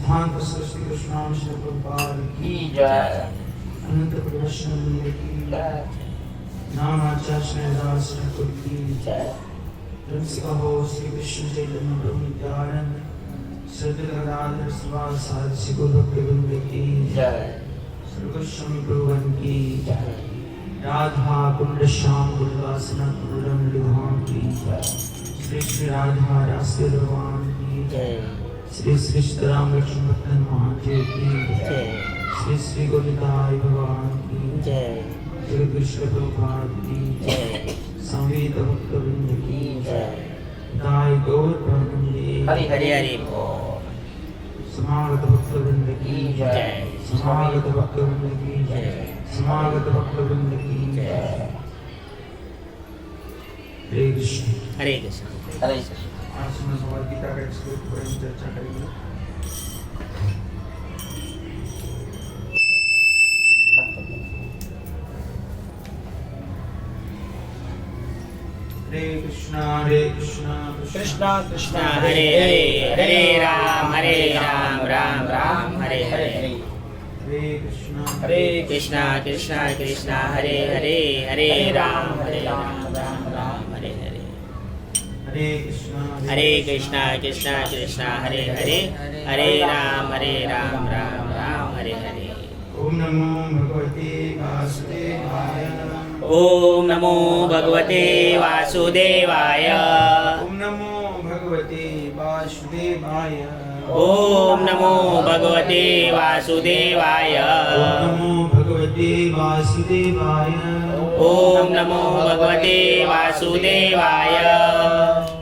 सिद्धांत सरस्वती कृष्णाम श्री प्रभुपाद की जय। अनंत प्रदर्शन की जय। नामाचार्य श्रीदास ठाकुर की जय। रसिका हो श्री कृष्ण चैतन्य प्रभु नित्यानंद श्रद्धा गदाधर शिवासादि श्री गुरु भक्ति वृंद की जय। श्री कृष्ण प्रभुवन की जय। राधा कुंड श्याम गुरुवासना कुंडम विधान की जय। श्री श्री राधा राष्ट्र भगवान की जय। श्री श्री सीताराम लक्ष्मण भक्तन महादेव की जय। श्री श्री गोविंदाय भगवान की जय। श्री कृष्ण प्रभुपाद की जय। संगीत भक्त वृंद की जय। दाय गौर प्रणंदी हरि हरि हरि बोल। समागत भक्त वृंद की जय। समागत भक्त वृंद की जय। समागत भक्त वृंद की जय। हरे कृष्ण। हरे कृष्ण। हरे कृष्ण। आज हम भगवद गीता का श्लोक पर चर्चा करेंगे। हरे कृष्णा कृष्णा कृष्णा हरे हरे, हरे राम राम राम हरे हरे। हरे कृष्णा कृष्णा कृष्णा कृष्णा हरे हरे, हरे राम राम राम हरे हरे। हरे कृष्णा कृष्णा कृष्णा हरे हरे, हरे राम राम हरे हरे। ओम नमो भगवते वासुदेवाय। ओम नमो भगवते वासुदेवाय। ओम नमो भगवते वासुदेवाय। ओम नमो भगवते वासुदेवाय। ओम नमो भगवते वासुदेवाय। ओम नमो भगवते वासुदेवाय।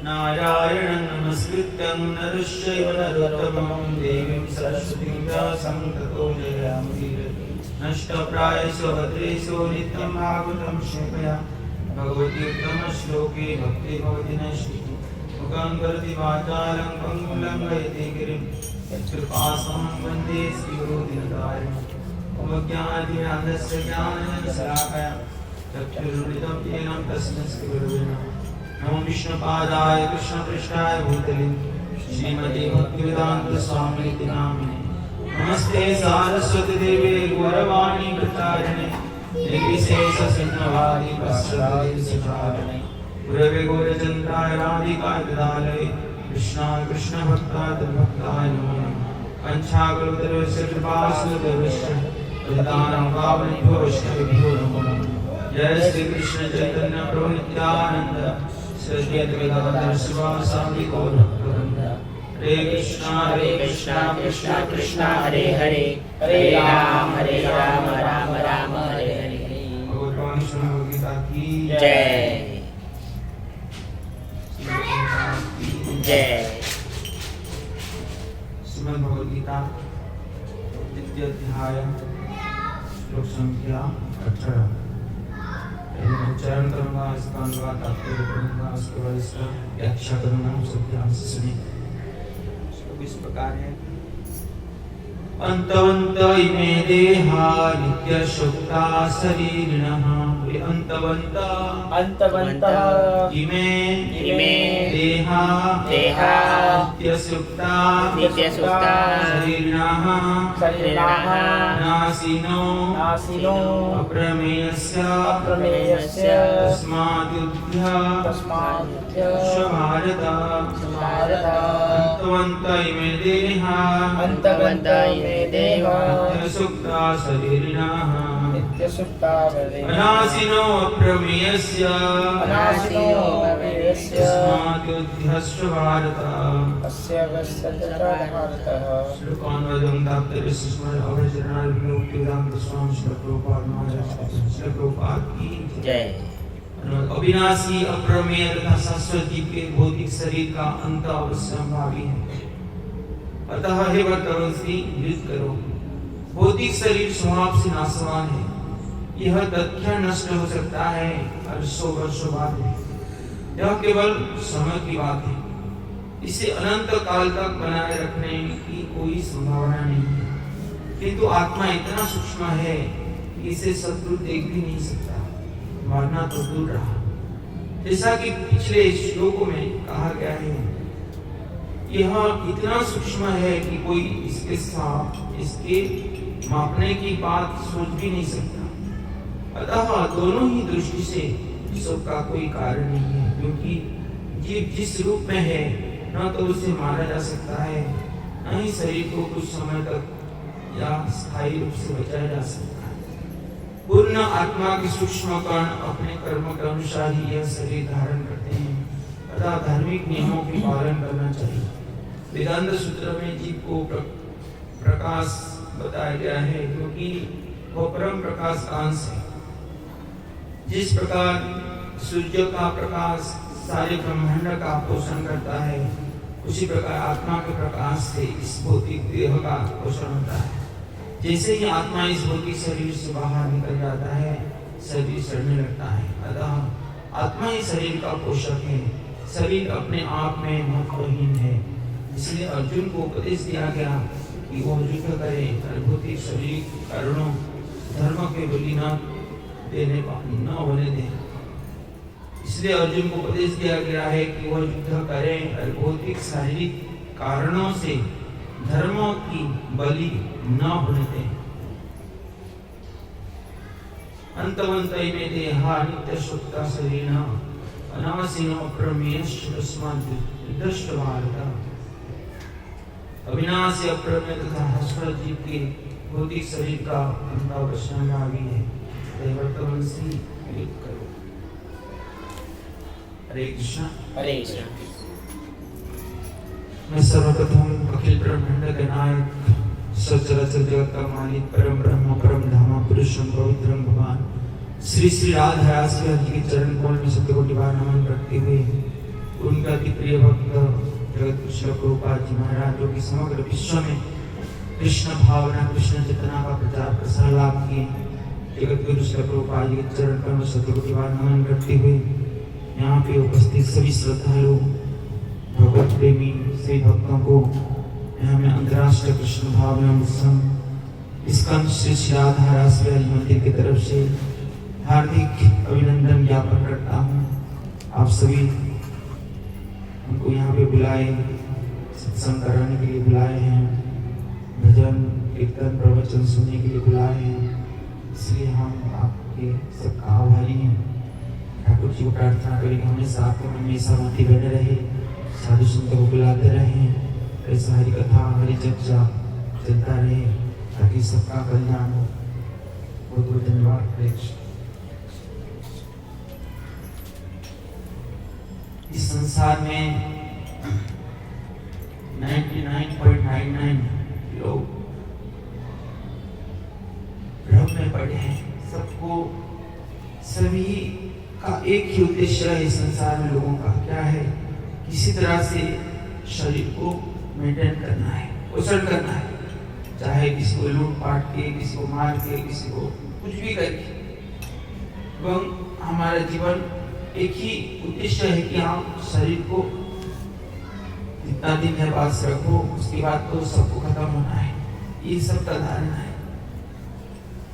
नारायणं नमस्कृत्यं नरं चैव नरोत्तमं देवीं सरस्वतीं व्यासं ततो जयमुदीरये। नष्टप्रायेषु भद्रेषु नित्यं भागवतं श्रवया भगवद्गीताश्लोके भक्ति भवति नश्यति। मुखं करोति वाचालं पङ्गुं लङ्घयति गिरिं यत्कृपातमहं वन्दे श्रीगुरुदीनतारिणम्। ॐ ज्ञानाञ्जनस्य ज्ञानाञ्जनशलाकया चक्षुरुन्मिलितं येन तस्मै श्रीगुरवे नमः। नमो विष्णुपादाय कृष्णपृष्ठाय भूतले श्रीमते भक्तिवेदान्त स्वामिनिति नामिने। नमस्ते सारस्वती देवे गौरवाणी प्रचारिणे निर्विशेष शून्यवादी प्रसादे सुचारिणे। गुरवे गौरचन्द्राय राधिकाय तदालये कृष्णाय कृष्णभक्ताय तद्भक्ताय नमो नमः। वंशाकल्पतरुश्च कृपासिन्धुश्च पतितानां पावनेभ्यो वैष्णवेभ्यो नमो नमः। जय श्री कृष्ण चैतन्य प्रभु नित्यानंद श्री अद्वैत गदाधर शिवासादि गौर भक्तवृंद। हरे कृष्णा कृष्णा कृष्णा हरे हरे, हरे राम राम हरे हरे। भगवान श्री गीता की जय जय। श्रीमद् भगवद गीता द्वितीय अध्याय श्लोक संख्या 18। उच्चारण करूंगा, इसका अनुवाद तात्पर्य करूंगा, उसके बाद इसका व्याख्या करूंगा। हम सब ध्यान से सुनिए। श्लोक इस प्रकार है। अंतवंत इमे देहा नित्य शुक्ता शरीरिणः। अंतवंत इमे देहा नित्य शुक्ता शरीरिणः नासिनो अप्रमेयस्य तस्माद्युध्य भारत। अंतवंत इमे देहा नित्यसुप्ता शरीरिणः अनासिनो अप्रमेयस्य तस्माद्युध्यस्व भारत। श्लोकान्वयं तात्पर्य स्मरण अवचरणाय विमुक्तिदां स्वामी श्री प्रभुपाद महाराज श्री प्रभुपाद की जय। अविनाशी अप्रमेय तथा शाश्वत जीव के भौतिक शरीर का अंत अवश्य संभावी है। अतः हे भक्तों से युद्ध करो। भौतिक शरीर स्वभाव से नाशवान है। यह तथ्य नष्ट हो सकता है वर्षों वर्षों बाद है। यह केवल समय की बात है। इसे अनंत काल तक बनाए रखने की कोई संभावना नहीं है। किंतु आत्मा इतना सूक्ष्म है कि इसे शत्रु देख भी नहीं सकता, मरना तो दूर रहा। जैसा कि पिछले श्लोकों में कहा गया है, यह इतना सूक्ष्म है कि कोई इसके साथ इसके मापने की बात सोच भी नहीं सकता। अतः दोनों ही दृष्टि से सुख का कोई कारण नहीं है, क्योंकि जीव जिस रूप में है न तो उसे मारा जा सकता है, न ही शरीर को कुछ समय तक या स्थायी रूप से बचाया जा सकता है। पूर्ण आत्मा के सूक्ष्म कण अपने कर्म के अनुसार ही यह शरीर धारण करते हैं, अतः धार्मिक नियमों की पालन करना चाहिए। वेदांत सूत्र में जीव को प्रकाश बताया गया है, क्योंकि वो परम प्रकाश का अंश है। जिस प्रकार सूर्य का प्रकाश सारे ब्रह्मांड का पोषण करता है, उसी प्रकार आत्मा के प्रकाश से इस भौतिक देह का पोषण होता है। जैसे ही आत्मा इस भौतिक शरीर से बाहर निकल जाता है, शरीर सड़ने लगता है। अतः आत्मा ही शरीर का पोषक है, शरीर अपने आप में महत्वहीन है। इसलिए अर्जुन को उपदेश दिया गया कि वो युद्ध करे और भौतिक शरीर कारणों धर्म के बलि न होने दें। इसलिए अर्जुन को उपदेश दिया गया है कि वह युद्ध करें और भौतिक शारीरिक कारणों से धर्मों की बलि न होने दें। अंतवंतै में देहा नित्य शुक्ता शरीरना अनावसिनो प्रमेयश्च तस्मात् दृष्ट भारत। अविनाशी अप्रमेय तथा शाश्वत जीव के भौतिक शरीर का अंत अवश्य भावी है। वर्तमान से युद्ध करो। हरे कृष्ण। हरे कृष्ण। मैं सर्वप्रथम अखिल ब्रह्मांड के नायक, सचराचर जगत का मालिक, परम ब्रह्म परम धाम पुरुषम पवित्रम भगवान श्री श्री राधा रास के चरण कमल में शतकोटि बार नमन करते हुए उनका अति प्रिय भक्त जगत कृष्ण प्रभुपाद जी महाराज, जो कि समग्र विश्व में कृष्ण भावना कृष्ण चेतना का प्रचार प्रसार लाभ किए, जगत गुरु श्री प्रभुपाद जी के चरण कमल में शतकोटि बार नमन करते हुए यहाँ पे उपस्थित सभी श्रद्धालु भगवत प्रेमी सभी भक्तों को यहाँ में अंतर्राष्ट्रीय कृष्ण भावना संघ स्कंद श्री राधा रास मंदिर की तरफ से हार्दिक अभिनंदन ज्ञापन करता हूँ। आप सभी हमको यहाँ पे बुलाए, सत्संग कराने के लिए बुलाए हैं, भजन कीर्तन प्रवचन सुनने के लिए बुलाए हैं, इसलिए हम आपके सबका आभारी हैं। ठाकुर जी को प्रार्थना करें कि हमेशा आपको हमेशा भांति बने रहे, साधु संतों को बुलाते रहे, ऐसा हरि कथा हरि चर्चा चलता रहे ताकि सबका कल्याण हो। बहुत बहुत धन्यवाद। इस संसार में 99.99 लोग भ्रम में पड़े हैं। सबको सभी का एक ही उद्देश्य है इस संसार में लोगों का, क्या है? किसी तरह से शरीर को मेंटेन करना है, पोषण करना है, चाहे किसी को लूट पाट के, किसी को मार के, किसी को कुछ भी करके। एवं हमारा जीवन एक ही उद्देश्य है कि हम शरीर को जितना दिन है पास रखो, उसके बाद तो सबको खत्म होना है। ये सब का धारणा है।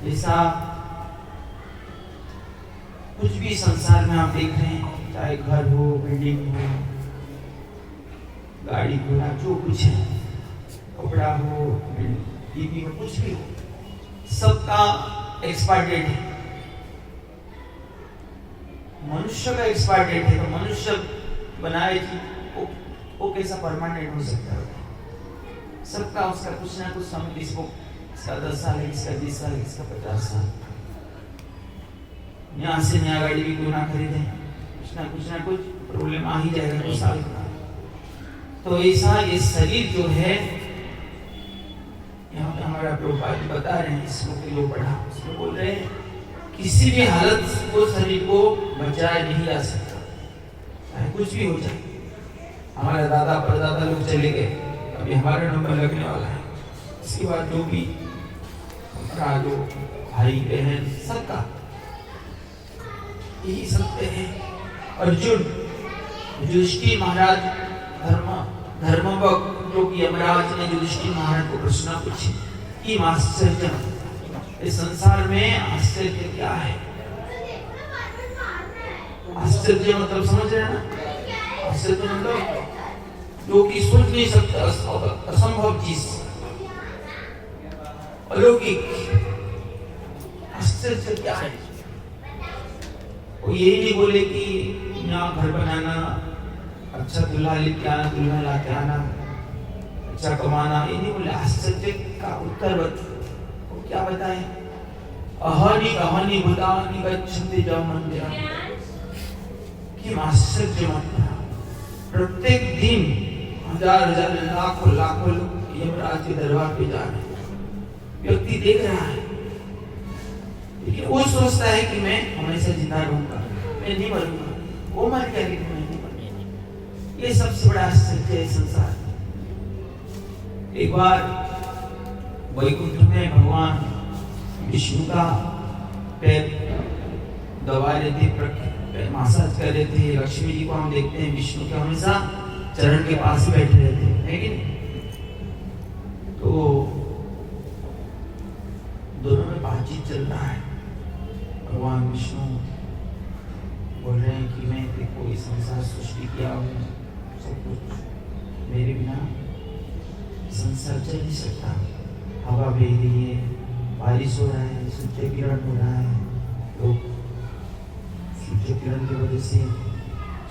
जैसा कुछ भी संसार में आप देख रहे हैं, चाहे घर हो, बिल्डिंग हो, गाड़ी घोड़ा जो कुछ है, कपड़ा हो, टीवी हो, कुछ भी हो, सबका एक्सपायर डेट है। मनुष्य का एक्सपायर डेट है, तो मनुष्य बनाए वो कैसा परमानेंट हो सकता है? सबका उसका कुछ ना कुछ समय, किसको इसका 10 साल है, किसका 20 साल है, किसका 50 साल। यहाँ से नया गाड़ी भी क्यों ना खरीदे, कुछ ना कुछ प्रॉब्लम आ ही जाएगा 2 साल का। तो ऐसा ये शरीर जो है, यहाँ पे हमारा प्रभुपाद जी बता रहे हैं, इसको के लोग पढ़ा, इसमें बोल रहे हैं किसी भी हालत को शरीर को बचाया नहीं जा सकता, चाहे कुछ भी हो जाए। हमारे दादा परदादा लोग चले गए, अभी हमारा नंबर लगने वाला है। इसके बाद जो भी हमारा जो भाई बहन सबका यही सत्य है। अर्जुन युधिष्ठिर महाराज धर्म भक्त जो कि यमराज ने युधिष्ठिर महाराज को प्रश्न पूछी कि आश्चर्य, इस संसार में आश्चर्य क्या है? आश्चर्य मतलब समझ रहे हैं ना? आश्चर्य मतलब जो कि सोच नहीं सकते, असंभव चीज, अलौकिक, आश्चर्य क्या है। वो यही नहीं बोले कि यहाँ घर बनाना, अच्छा दूल्हा लेके आना, दूल्हा लाके आना, अच्छा कमाना, ये नहीं बोले। आश्चर्य का उत्तर वो क्या बताए? अहनि अहनि भूतानि गच्छन्ति जमन्दिरम्। कि आश्चर्य मत, प्रत्येक दिन हजार हजार लाखों लाखों लोग यमराज के दरबार पे जा रहे हैं। व्यक्ति देख रहा है, लेकिन वो सोचता है कि मैं हमेशा जिंदा रहूंगा, मैं नहीं मरूंगा। वो मर गया लेकिन मैं नहीं मरूंगा। ये सबसे बड़ा आश्चर्य है संसार। एक बार वैकुंठ में भगवान विष्णु का पैर दबा रहे थे, मसाज कर रहे थे। लक्ष्मी जी को हम देखते हैं विष्णु के हमेशा चरण के पास ही बैठे रहते हैं, लेकिन तो दोनों में बातचीत चल रहा है। भगवान विष्णु बोल रहे हैं कि मैं देखो इस संसार सृष्टि किया हूँ, सब कुछ मेरे बिना संसार चल नहीं सकता। हवा बह रही है, बारिश हो रहा है, सूर्य किरण हो रहा है, लोग सूर्य किरण की वजह से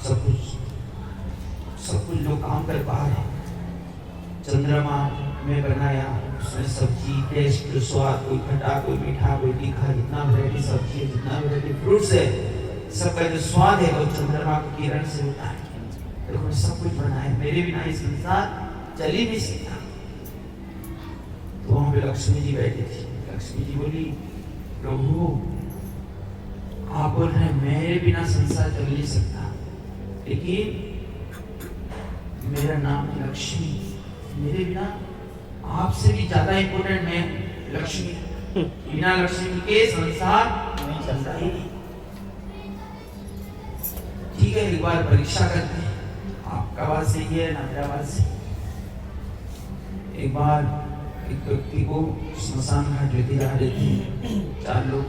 सब कुछ लोग काम कर पा रहे हैं। चंद्रमा में बनाया, उसमें सब्जी, टेस्ट, स्वाद, कोई खट्टा, कोई मीठा, कोई तीखा, जितना वैरायटी सब्जी है, जितना वैरायटी फ्रूट्स है, सबका जो स्वाद है वो चंद्रमा की किरण से होता है। देखो सब कुछ बना है, मेरे बिना ये संसार चल ही नहीं सकता। तो वहां पे लक्ष्मी जी बैठी थी। लक्ष्मी जी बोली, प्रभु आप बोल रहे हैं मेरे बिना संसार चल नहीं सकता, लेकिन मेरा नाम है लक्ष्मी, मेरे बिना आपसे भी ज्यादा इंपोर्टेंट मैं लक्ष्मी। बिना लक्ष्मी के संसार नहीं चलता ही नहीं। ठीक है, एक बार परीक्षा करते हैं, आपका बात सही है ना मेरा बात सही। एक बार एक व्यक्ति को स्मशान घाट लेके जा रहे थे, 4 लोग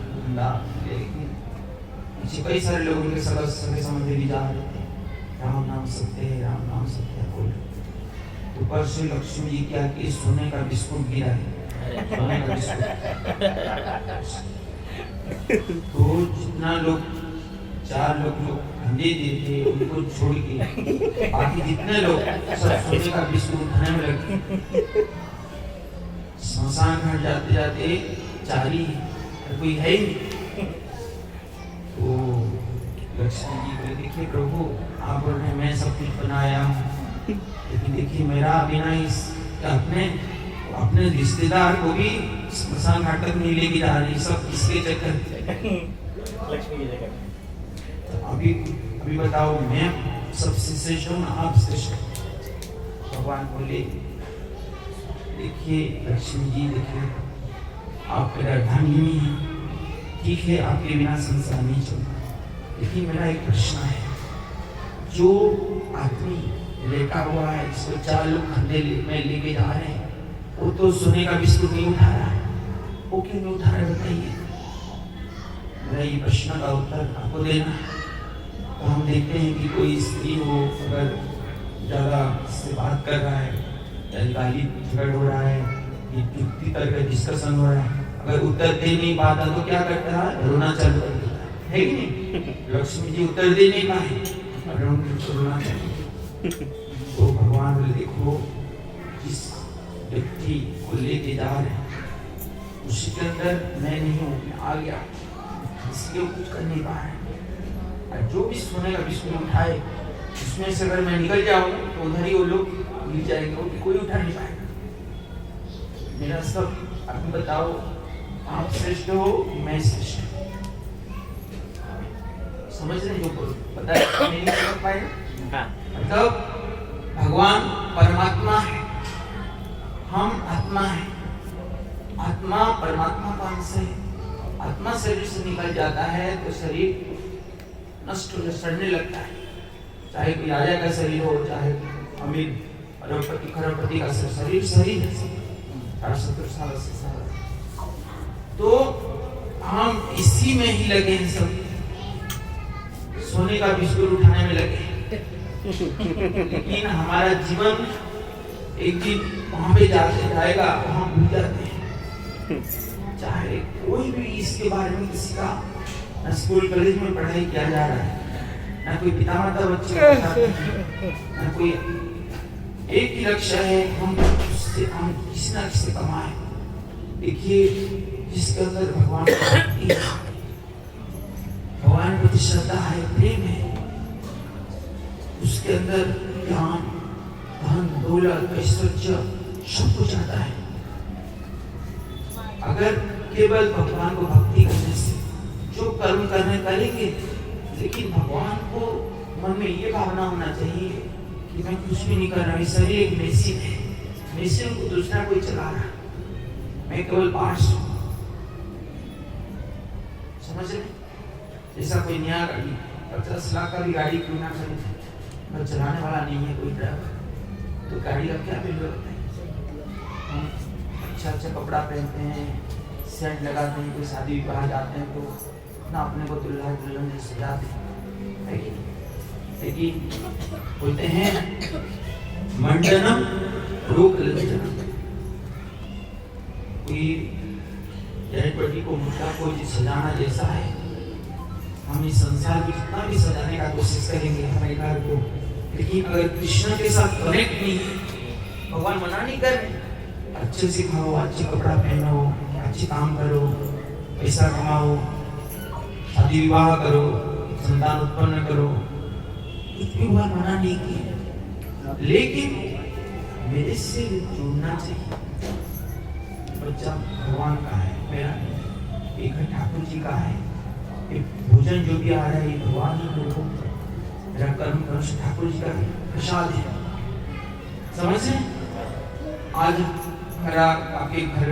पीछे कई सारे लोग उनके सगे संबंधी भी जा रहे थे। राम नाम सत्य है, राम नाम सत्य है बोल। ऊपर से लक्ष्मी जी क्या कि सोने का बिस्कुट गिरा है, सोने का बिस्कुट। तो जितना लोग 4 लोग खंडे देते उनको छोड़ के बाकी जितने लोग सब सोने का बिस्कुट उठाने में लगे। स्मशान घाट जाते जाते 4 ही, कोई है ही नहीं। तो लक्ष्मी जी बोले, देखिए प्रभु आप बोल रहे हैं मैं सब कुछ बनाया हूँ, लेकिन देखिए मेरा बिना इस अपने रिश्तेदार को भी स्मशान घाट तक नहीं लेके जा रही, सब किसके चक्कर। लक्ष्मी के चक्कर। अभी बताओ मैं सबसे श्रेष्ठ हूँ, आप श्रेष्ठ। भगवान बोले, देखिए लक्ष्मी जी, देखिए आप मेरा अर्धांगिनी है, ठीक है आपके बिना संसार नहीं चलता, लेकिन मेरा एक प्रश्न है। जो आदमी लेटा हुआ है, जिसको 4 लोग खंडे में लेके जा रहे हैं, वो तो सोने का बिस्कुट नहीं उठा रहा है, वो क्यों नहीं उठा रहा है बताइए। मेरा ये प्रश्न का उत्तर आपको देना। तो हम देखते हैं कि कोई स्त्री हो, अगर ज़्यादा से बात कर रहा है, गाली झगड़ हो रहा है, युक्ति तर्क डिस्कशन हो रहा है, अगर उत्तर दे नहीं पाता तो क्या करता है, रोना चालू कर देता है कि नहीं। लक्ष्मी जी उत्तर दे नहीं पाए, रोना चालू। तो भगवान बोले, देखो जिस व्यक्ति को लेके जा रहे हैं उसी के अंदर मैं नहीं हूँ, मैं आ गया, इसलिए कुछ कर नहीं पा रहे। जो भी सोने का बिस्कुट उठाए उसमें से अगर मैं निकल जाऊँ तो उधर ही वो लोग मिल जाएंगे, वो कोई उठा नहीं पाएगा। मेरा सब आप बताओ, आप श्रेष्ठ हो मैं श्रेष्ठ हूँ, समझ रहे जो पता है नहीं समझ पाए। मतलब भगवान परमात्मा है, हम आत्मा है। आत्मा परमात्मा का अंश है। आत्मा शरीर से निकल जाता है तो शरीर नष्ट हो सड़ने लगता है। चाहे कोई राजा का शरीर हो, चाहे अमीर अरबपति खरबपति का शरीर है, 70 साल से साल। तो हम इसी में ही लगे हैं, सब सोने का बिस्कुट उठाने में लगे। लेकिन हमारा जीवन एक दिन वहां पे जाएगा, वहां भूल जाते हैं। चाहे कोई भी इसके बारे में किसी का न स्कूल कॉलेज में पढ़ाई किया जा रहा है, ना कोई पिता माता बच्चे को बताते हैं, ना कोई, एक ही लक्ष्य है, हम किसी न किसी कमाए। देखिए, जिसके अंदर भगवान की भक्ति है, भगवान प्रति श्रद्धा है, प्रेम है, उसके अंदर ज्ञान, धन, दौलत, ऐश्वर्य सब कुछ आता है। अगर केवल भगवान को भक्ति करने से जो कर्म करने करेंगे, लेकिन भगवान को मन में ये भावना होना चाहिए कि मैं कुछ भी नहीं कर रहा, शरीर एक मशीन है, मशीन को दूसरा कोई चला रहा, मैं केवल पार्ट्स हूं। समझ रहे? जैसा कोई नया गाड़ी 50 लाख का भी गाड़ी क्यों ना खरीदे, मैं चलाने वाला नहीं है कोई ड्राइवर, तो गाड़ी का क्या वैल्यू होता है? हम अच्छा कपड़ा पहनते हैं, सेंट लगाते हैं, कोई शादी विवाह जाते हैं तो ना अपने को दुल्हा दुल्हन जैसे सजाते हैं, लेकिन बोलते हैं मंडनम रोग लज्जनम, कोई डेड बॉडी को, मुर्दा को सजाना जैसा है। हम इस संसार को जितना भी सजाने का कोशिश करेंगे हमारे घर को, लेकिन अगर कृष्ण के साथ कनेक्ट नहीं, भगवान मना नहीं कर रहे, अच्छे से खाओ, अच्छे कपड़ा पहनो, अच्छे काम करो, पैसा कमाओ, शादी विवाह करो, संतान उत्पन्न करो, कुछ भी भगवान मना नहीं किया, लेकिन मेरे से जुड़ना चाहिए। बच्चा भगवान का है, मेरा नहीं, एक ठाकुर जी का है, भोजन जो भी आ रहा है ये भगवान ही को, मेरा कर्म से ठाकुर जी का प्रसाद है। समझ रहे? आज मेरा आपके घर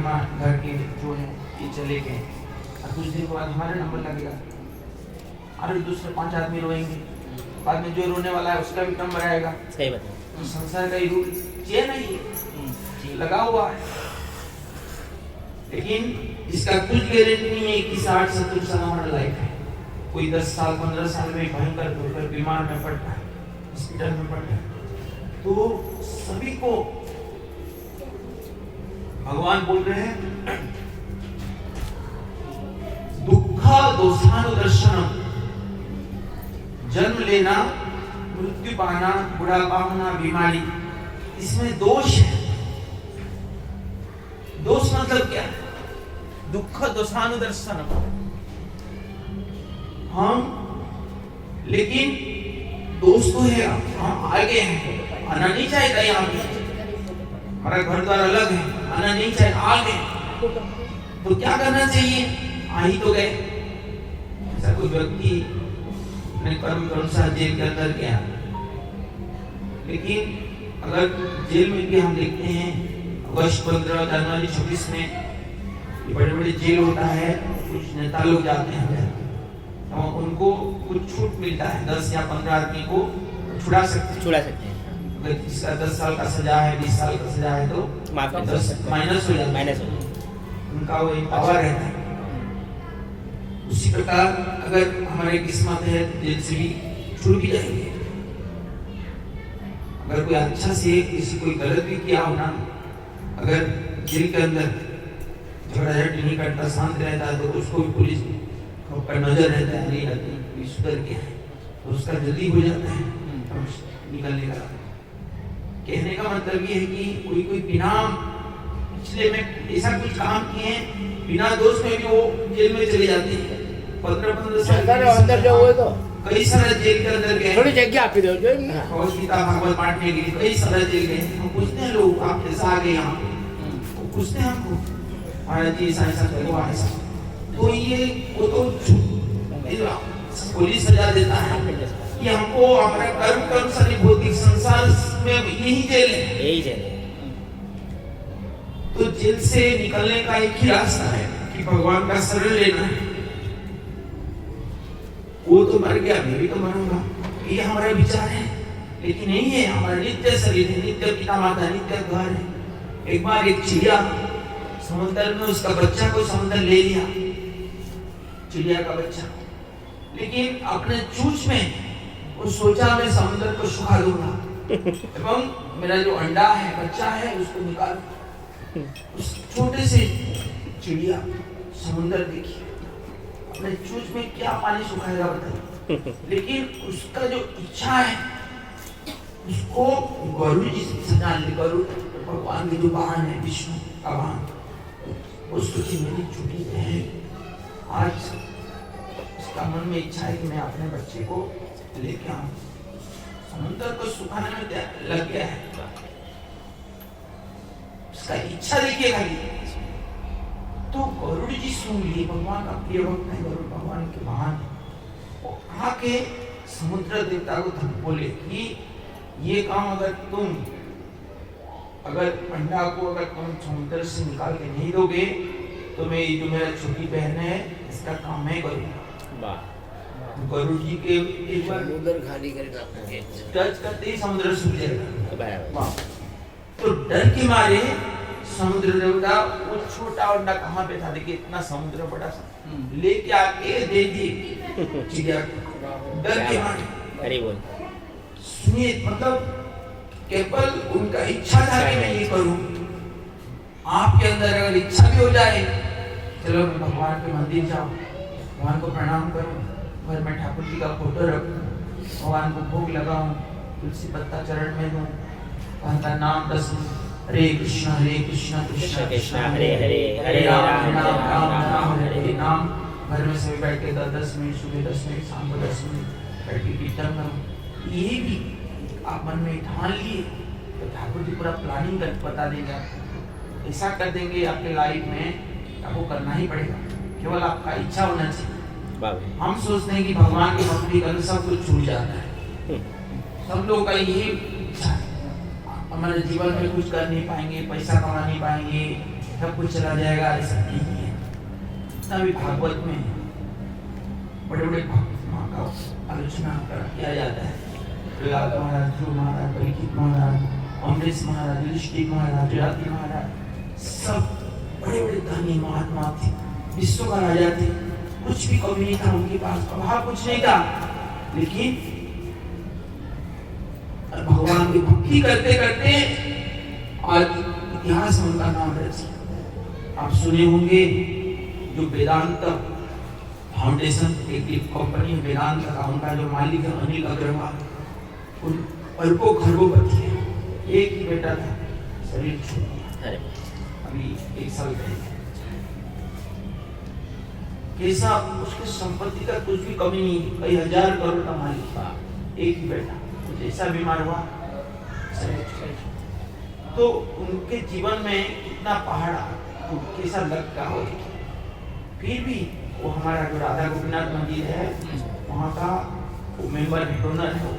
के जो है ये चले गए, और कुछ दिन बाद हमारा नंबर लगेगा, और दूसरे 5 आदमी रोएंगे, बाद में जो रोने वाला है उसका भी नंबर आएगा। सही बात। तो संसार का ही रूल चेन नहीं लगा हुआ है, लेकिन इसका कुछ गारंटी नहीं है कि 60-70 साल हमारा लाइफ है। कोई 10 साल 15 साल में भयंकर होकर बीमार में पड़ता है, हॉस्पिटल में पड़ता है। तो सभी को भगवान बोल रहे हैं दुखा दोषानुदर्शनम, जन्म लेना, मृत्यु पाना, बुढ़ापा होना, बीमारी, इसमें दोष है। दोष मतलब क्या? दुख दोषानुदर्शनम। हम लेकिन दोष तो है, हम आगे हैं, आना नहीं चाहेगा यहाँ पे, हमारा घर द्वार अलग है, आना नहीं चाहे, आगे तो क्या करना चाहिए? आ ही तो गए। ऐसा कोई व्यक्ति अपने कर्म के अनुसार जेल के अंदर गया, लेकिन अगर जेल में भी हम देखते हैं अगस्त 15, जनवरी 26 में ये बड़े बड़े जेल होता है, कुछ नेता लोग जाते हैं तो उनको कुछ छूट मिलता है, 10 या 15 आदमी को छुड़ा सकते हैं। अगर जिसका 10 साल का सजा है, 20 साल का सजा है तो 10 माइनस हो जाता है, उनका वो पावर रहता है। उसी प्रकार अगर हमारे किस्मत है जेल से भी छूट भी जाएंगे। अगर कोई अच्छा से किसी कोई गलत भी किया हो ना, अगर जेल के अंदर झगड़ा नहीं करता, शांत रहता है, तो उसको भी पुलिस पर नजर रहता है, नहीं रहती, सुधर गया है तो उसका जल्दी हो जाता है निकलने का। कहने का मतलब ये है कि कोई बिना पिछले में ऐसा कुछ काम किए बिना दोष में भी वो जेल में चले जाते हैं। 15-15 साल अंदर जो हुए तो कई सारे जेल के अंदर गए, थोड़ी जगह आप ही दो जो गीता भागवत पाठने के लिए कई सारे जेल गए। हम पूछते हैं लोग, आप कैसा आ गए यहाँ? वो पूछते हैं हमको, महाराज जी ऐसा तो ये वो तो पुलिस सजा देता है कि हमको हमारा कर्म सारी भौतिक संसार में यही जेल है। तो जेल से निकलने का एक ही रास्ता है कि भगवान का शरण लेना है। वो तो मर गया, मैं भी तो मरूंगा, ये हमारा विचार है, लेकिन नहीं है। हमारा नित्य शरीर है, नित्य पिता माता, नित्य घर है। एक बार एक चिड़िया समुद्र में उसका बच्चा को समुद्र ले लिया, चिड़िया का बच्चा, लेकिन अपने चूंच में वो सोचा मैं समुद्र को सुखा दूंगा एवं मेरा जो अंडा है, बच्चा है, उसको निकालूं। उस छोटे से चिड़िया समुद्र देखिए, अपने चूंच में क्या पानी सुखाएगा बताइए, लेकिन उसका जो इच्छा है उसको गरुड़ जी से सजा ले। गरुड़ भगवान के जो वाहन है, विष्णु का वाहन, उसको कि मेरी छोटी बहन आज उसका मन में इच्छा है कि मैं अपने बच्चे को लेके आऊं, समुद्र को सुखाने में लग गया है। उसका इच्छा देखिए खाली। तो गरुड़ जी सुन लिए, भगवान का प्रिय भक्त है, गरुड़ भगवान के वाहन है। वो आके समुद्र देवता को बोले कि ये काम अगर अंडा को अगर तुम समुद्र से निकाल के नहीं दोगे तो मैं ये जो मेरा छोटी बहन है इसका काम मैं करूंगा। गरुड़ जी के एक बार समुद्र खाली करके टच करते ही समुद्र सूख जाएगा। तो डर के मारे समुद्र देवता वो छोटा अंडा कहाँ पे था, देखिए इतना समुद्र बड़ा सा, लेके आके दे दिए चिड़िया को, डर के मारे। अरे बोल सुनिए, मतलब केवल उनका इच्छा था कि मैं ये करूं। आपके अंदर अगर इच्छा भी हो जाए, चलो मैं भगवान के मंदिर जाऊं, भगवान को प्रणाम करूं, घर में ठाकुर जी का फोटो रखूं, भगवान को भोग लगाऊं, तुलसी पत्ता चरण में दूं, भगवान का नाम दसूं, हरे कृष्णा कृष्ण कृष्ण हरे हरे, हरे राम राम राम हरे हरे नाम। घर में सभी बैठ के 10 मिनट, सुबह 10 मिनट, शाम को 10 मिनट बैठ के कीर्तन करूं। ये भी आप मन में ठान लिए तो ठाकुर जी पूरा प्लानिंग कर बता देगा, ऐसा कर देंगे आपके लाइफ में, आपको करना ही पड़ेगा, केवल आपका इच्छा होना चाहिए। हम सोचते हैं कि भगवान की भक्ति करने सब कुछ छूट जाता है, सब लोगों का यही इच्छा है, हमारे जीवन में कुछ कर नहीं पाएंगे, पैसा कमा नहीं पाएंगे, सब कुछ चला जाएगा, ऐसा नहीं है। तभी भागवत में बड़े बड़े महात्मा का आलोचना किया जाता है, प्रहलाद महाराज, ध्रुव महाराज, परीक्षित महाराज, अमरीश महाराज, युधिष्ठिर महाराज, जयाति महाराज, सब बड़े बड़े धनी महात्मा थे, विश्व का राजा थे, कुछ भी कमी नहीं था उनके पास, अभाव कुछ नहीं था, लेकिन भगवान की भक्ति करते करते आज इतिहास में उनका नाम रच गया। आप सुने होंगे जो वेदांत फाउंडेशन एक कंपनी वेदांत का, उनका जो मालिक है अनिल अग्रवाल, उन अल्पो खरबोपति है, एक ही बेटा था, शरीर छोड़ दिया अभी 1 साल पहले। कैसा उसके संपत्ति का कुछ भी कमी नहीं, कई हजार करोड़ का मालिक था, एक ही बेटा, कुछ ऐसा बीमार हुआ शरीर छोड़ दिया। तो उनके जीवन में कितना पहाड़ तो कैसा लगता हो, फिर भी वो हमारा जो राधा गोपीनाथ मंदिर है वहाँ का वो मेंबर डोनर है,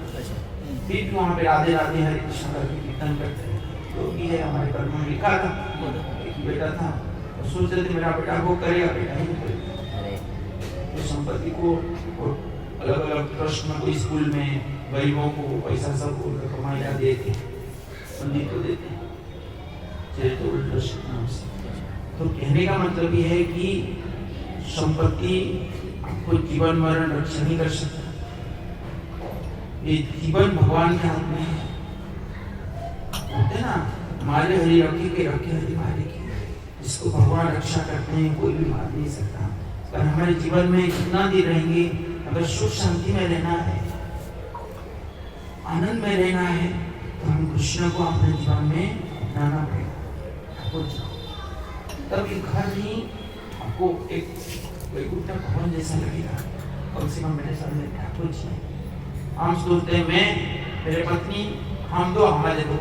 फिर भी वहाँ पे राधे राधे हरे कृष्ण करके कीर्तन करते हैं। योगी है, हमारे कर्म में लिखा था, एक ही बेटा था, और सोच रहे थे मेरा बेटा वो करेगा, बेटा ही करेगा। तो संपत्ति को अलग अलग ट्रस्ट में, कोई स्कूल में गरीबों को पैसा सब कमाया देते, पंडित को देते, चैरिटेबल ट्रस्ट नाम से। तो कहने का मतलब ये है कि संपत्ति आपको जीवन मरण रक्षा नहीं कर सकता, ये जीवन भगवान के हाथ में है। बोलते ना, मारे हरि रखे के रखे हरि मारे के, जिसको भगवान रक्षा करते हैं कोई भी मार नहीं सकता। पर हमारे जीवन में कितना दिन रहेंगे, अगर सुख शांति में रहना है, आनंद में रहना है, तो हम कृष्ण को अपने जीवन में अपनाना पड़ेगा। तब ये घर नहीं आपको एक वैकुंठ भवन जैसा लगेगा, कम से कम मेरे सामने ठाकुर जी है। हम सोचते हैं मैं, मेरे पत्नी, हम दो हमारे दो,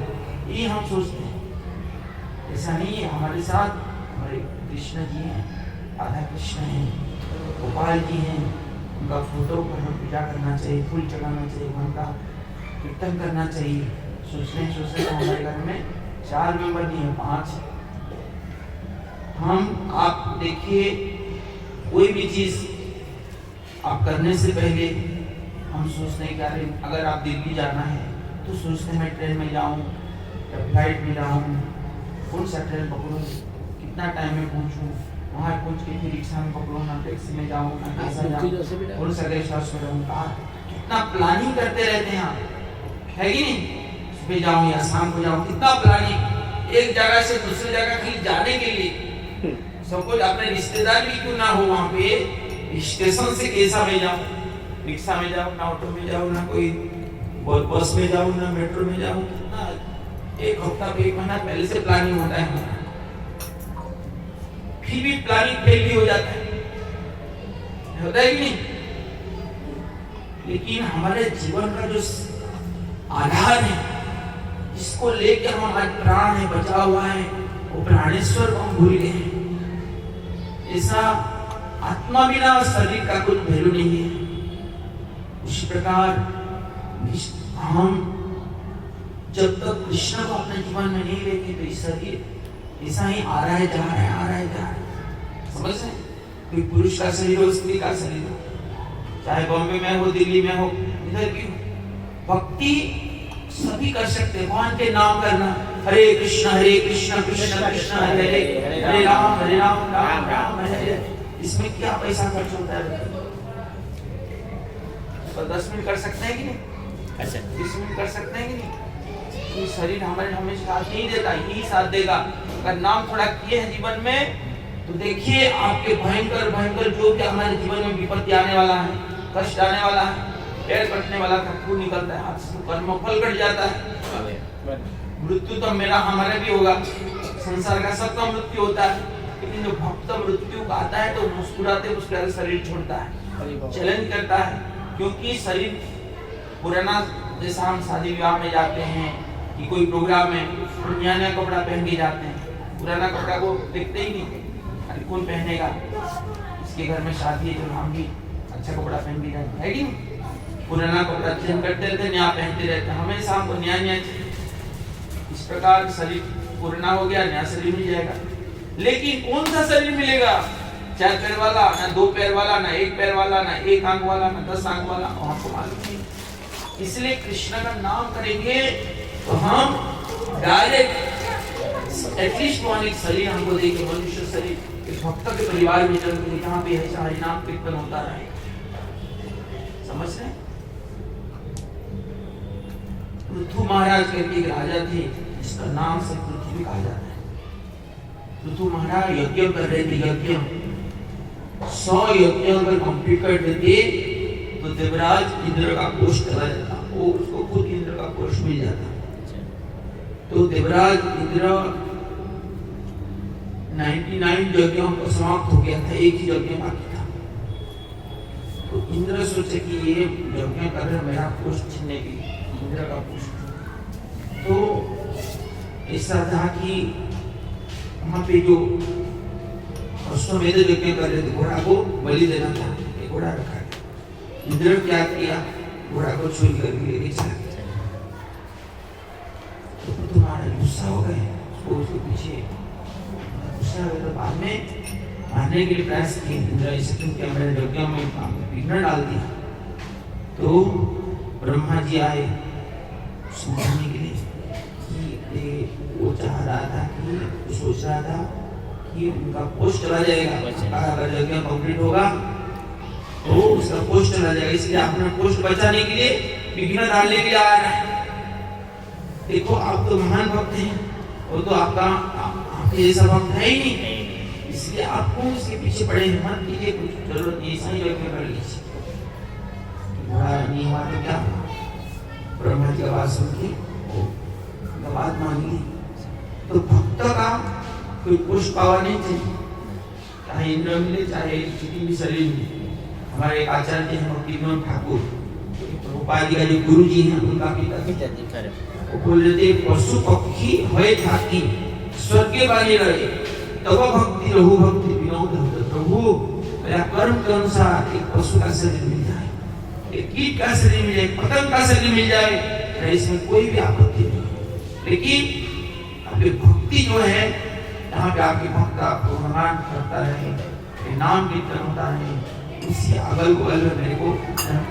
ये हम सोचते हैं, ऐसा नहीं है। हमारे साथ हमारे कृष्ण जी हैं, राधा कृष्ण हैं, गोपाल जी हैं, उनका फोटो पर हम पूजा करना चाहिए, फूल चढ़ाना चाहिए, उनका कीर्तन करना चाहिए। सोचते तो हमारे घर में 4 मेंबर नहीं है, 5 है। हम आप देखिए, कोई भी चीज आप करने से पहले हम सोचते हैं कि अगर आप दिल्ली जाना है तो सोचते हैं मैं ट्रेन में जाऊं या फ्लाइट में जाऊं, कौन सा ट्रेन पकड़ूं, कितना टाइम में पहुंचूं, वहाँ पहुंच के फिर रिक्शा में पकड़ूं ना टैक्सी में जाऊं ना कैसा जाऊं, कौन सा गेस्ट हाउस में रहूं, कितना प्लानिंग करते रहते हैं आप, है कि नहीं? सुबह जाऊं या शाम को जाऊं, कितना प्लानिंग, एक जगह से दूसरी जगह कहीं जाने के लिए। सपोज अपने रिश्तेदार भी क्यों ना हो वहां पे, स्टेशन से कैसा में जाऊं, रिक्शा में जाऊं ना ऑटो में जाऊं ना कोई बस में जाऊं ना मेट्रो में जाऊं, कितना एक हफ्ता एक महीना पहले से प्लानिंग होता है हमारा, फिर भी प्लानिंग फेल भी हो जाता है, होता है कि नहीं? लेकिन हमारे जीवन का जो आधार है, जिसको लेके हम आज प्राण है बचा हुआ है, वो प्राणेश्वर को हम भूल गए हैं। ऐसा आत्मा बिना शरीर का कुछ वैल्यू नहीं है। उसी प्रकार हम जब तक कृष्ण को अपने जीवन में नहीं लेते तो इस शरीर ऐसा ही आ रहा है जा रहा है, आ रहा है जा रहा है, समझ रहे? कोई पुरुष का शरीर हो, स्त्री का शरीर हो, चाहे बॉम्बे में हो, दिल्ली में हो, इधर भी हो, भक्ति सभी कर सकते हैं। भगवान के नाम करना, हरे कृष्ण कृष्ण कृष्ण हरे हरे, हरे राम राम राम हरे हरे। इसमें क्या पैसा खर्च होता है? तो 10 मिनट कर सकते हैं कि नहीं? 20 मिनट कर सकते हैं कि नहीं? तो शरीर हमारे हमेशा साथ नहीं देता, यही साथ देगा। अगर नाम थोड़ा किए हैं जीवन में, तो देखिए आपके भयंकर भयंकर जो भी हमारे जीवन में विपत्ति आने वाला है, कष्ट आने वाला है, पैर कटने वाला था, खून निकलता है, आपसे कर्म फल कट जाता है। मृत्यु तो मेरा हमारा भी होगा, संसार का सबका मृत्यु होता है, लेकिन जो भक्त मृत्यु का आता है तो मुस्कुराते मुस्कुराते शरीर छोड़ता है, चैलेंज करता है, क्योंकि शरीर पुराना, जैसा हम शादी विवाह में जाते हैं कि कोई प्रोग्राम में नया नया कपड़ा पहन के जाते हैं, पुराना कपड़ा को देखते ही नहीं, अरे कौन पहनेगा, इसके घर में शादी है तो हम भी अच्छा कपड़ा पहन के जाएंगे, है कि नहीं? पुराना कपड़ा चेंज करते रहते, नया पहनते रहते, हमेशा हमको नया नया चाहिए। इस प्रकार शरीर पुराना हो गया, नया शरीर मिल जाएगा। लेकिन कौन सा शरीर मिलेगा? 4 पैर वाला, ना 2 पैर वाला, ना 1 पैर वाला, ना 1 आंख वाला, ना 10 आंख वाला, हमको मालूम नहीं। इसलिए कृष्ण का नाम करेंगे तो हम डायरेक्ट एटलीस्ट एक शरीर हमको देंगे, मनुष्य शरीर, एक भक्त के परिवार में जन्म, जहाँ पे ऐसा हरिनाम कीर्तन होता रहे, समझ रहे? पृथु महाराज करके एक राजा थे, जिसका नाम से पृथ्वी कहा जाता है। पृथु महाराज यज्ञ कर रहे थे, यज्ञ 100 यज्ञ अगर कंप्लीट कर देते तो देवराज इंद्र का कोष चला जाता, वो उसको खुद इंद्र का कोष मिल जाता। तो देवराज इंद्र 99 यज्ञों को समाप्त हो गया था, एक ही यज्ञ बाकी था। तो इंद्र सोचे कि ये यज्ञ कर रहे मेरा कोष छीनने के लिए, इंद्र का कोष। तो ऐसा था कि वहां पे जो अश्वमेध यज्ञ कर रहे थे, घोड़ा को बलि देना था, एक घोड़ा रखा। इंद्र क्या किया? घोड़ा को चोरी करके लेके चला गया। तो तुम्हारा गुस्सा हो गए, उसके पीछे गुस्सा हो गया, तो बाद में मारने के लिए प्रयास किए। इंद्र ऐसे क्यों किया, मेरे यज्ञ में विघ्न डाल दिया। तो ब्रह्मा जी आए समझाने के लिए कि वो चाह रहा था कि, सोच रहा था कि उनका पोस्ट चला जाएगा, अगर यज्ञ कंप्लीट होगा तो उसका पोस्ट चला जाएगा, इसलिए अपना पोस्ट बचाने के लिए विघ्न डालने के लिए आ रहा है। देखो आप तो महान भक्त हैं, वो तो आपके जैसा भक्त है ही नहीं, इसलिए आपको उसके पीछे पड़े मत कीजिए, कुछ जरूरत नहीं, ऐसा ही यज्ञ कर लीजिए। नहीं हुआ तो क्या? ब्रह्मा जी की आवाज सुन के बात मान ली। तो भक्त का कोई पोस्ट पावर नहीं चाहिए, चाहे इंद्र मिले चाहे किसी भी शरीर मिले। हमारे एक आचार्य हैं भक्ति विनोद ठाकुर, उपाधि का जो गुरु जी हैं, उनका पिता वो बोल रहे थे, पशु पक्षी होए जाति स्वर्ग वाले रहे, तब भक्ति रहु भक्ति विनोद। प्रभु मेरा कर्म के अनुसार एक पशु का शरीर मिल जाए, एक कीट का शरीर मिल जाए, पतंग का शरीर मिल जाए, इसमें कोई भी आपत्ति नहीं। लेकिन आपकी भक्ति जो है, यहाँ पे आपकी भक्त आपको भगवान करता रहे, नाम कीर्तन होता रहे, उसी अगल बगल में मेरे को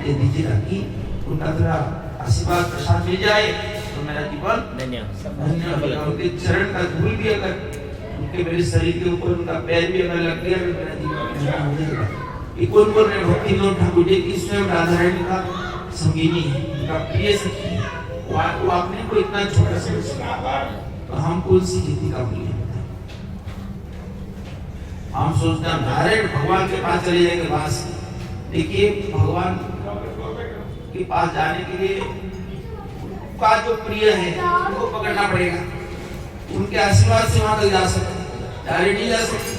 दे दीजिए, ताकि उनका थोड़ा आशीर्वाद प्रसाद मिल जाए तो मेरा जीवन धन्य। उनके चरण का धूल भी अगर उनके मेरे शरीर के ऊपर उनका पैर भी अगर लग गया तो मेरा जीवन धन्य हो जाएगा। कौन बोल रहे? भक्ति विनोद ठाकुर जी की स्वयं राधा रानी का संगिनी है, उनका प्रिय सखी है, वो अपने को इतना छोटा समझता है, तो हम कौन सी जिद्दी का प्रिय होता है? हम सोचते हैं नारायण भगवान के पास चले जाएंगे वहां से। देखिए भगवान के पास जाने के लिए उनका जो प्रिय है उनको पकड़ना पड़ेगा, उनके आशीर्वाद से वहां तक जा सकते, डायरेक्ट नहीं जा सकते।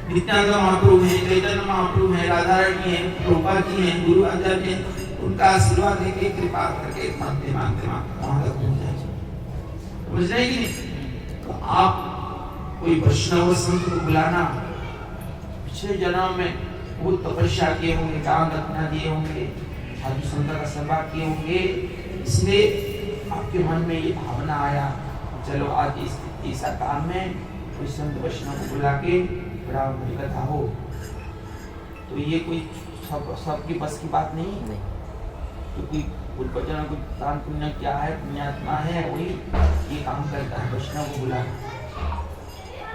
नित्यानंद महाप्रभु है, चैतन्य महाप्रभु है, राधा रानी है, प्रभुपाद जी हैं, गुरु आचार्य हैं, उनका आशीर्वाद लेके कृपा करके मांगते मांगते वहां तक पहुंच जाए। समझ रहे कि नहीं? तो आप कोई वैष्णव संत को बुलाना, पिछले जन्म में बहुत तपस्या किए होंगे, दान दक्षिणा दिए होंगे, साधु संत का सेवा किए होंगे, इसलिए आपके मन में ये भावना आया चलो आज इस ऐसा काम में कोई संत वैष्णव को बुला के बड़ा कथा हो। तो ये कोई सबकी बस की बात नहीं है। तो कोई पूर्वजन को दान पुण्य क्या है, पुण्यात्मा है, वही ये काम करता है, वैष्णव को बुला।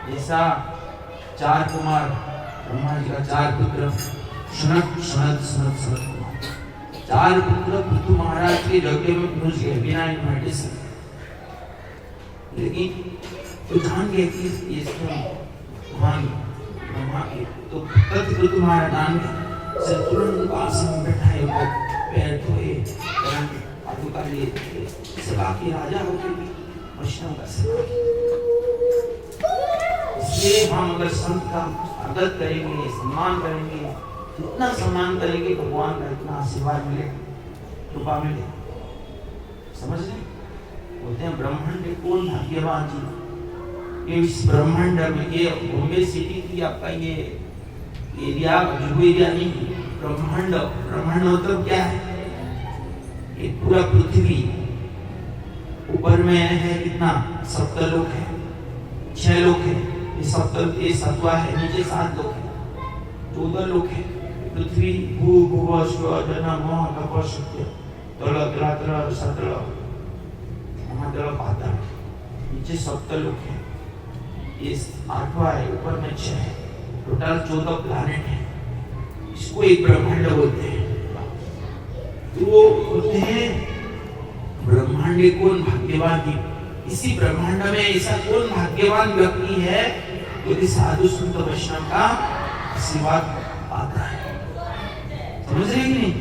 जैसा 4 कुमार ब्रह्मा जी का 4 पुत्र सनत सनत सनत सनत कुमार, 4 पुत्र पृथु महाराज के यज्ञ में पहुंच गए बिना इनविटेशन। लेकिन तो जान गए कि ये भगवान ब्रह्मा के तो तत्व तुम्हारा दान है, से तुरंत आसन बैठाए और पैर धोए, आदू का लिए सेवा की, राजा होकर भी वैष्णव का सेवा की। इसलिए हम अगर संत का आदर करेंगे, सम्मान करेंगे, जितना सम्मान करेंगे भगवान का इतना आशीर्वाद मिलेगा, कृपा मिलेगा। समझ रहे? बोलते हैं ब्रह्मांड कौन भाग्यवान जी, इस ब्रह्मांड में ये बॉम्बे सिटी की आपका ये एरिया जुगु एरिया नहीं, ब्रह्मांड, ब्रह्मांड मतलब क्या है? ये पूरा पृथ्वी, ऊपर में है कितना? 7 लोक है, 6 लोक है, ये 7वां है, नीचे 7 लोक है, 14 लोक है। पृथ्वी भू भुव स्व जन मोह तप सत्य तल तल सतल महादल पाताल, नीचे 7 लोक है, ये 8वां है, ऊपर में 6 है, टोटल 14 प्लैनेट है। इसको एक ब्रह्मांड बोलते हैं। तो वो बोलते हैं ब्रह्मांड कौन भाग्यवान की, इसी ब्रह्मांड में ऐसा कौन भाग्यवान व्यक्ति है जो साधु संत वैष्णव का आशीर्वाद पाता है। समझ रहे कि नहीं?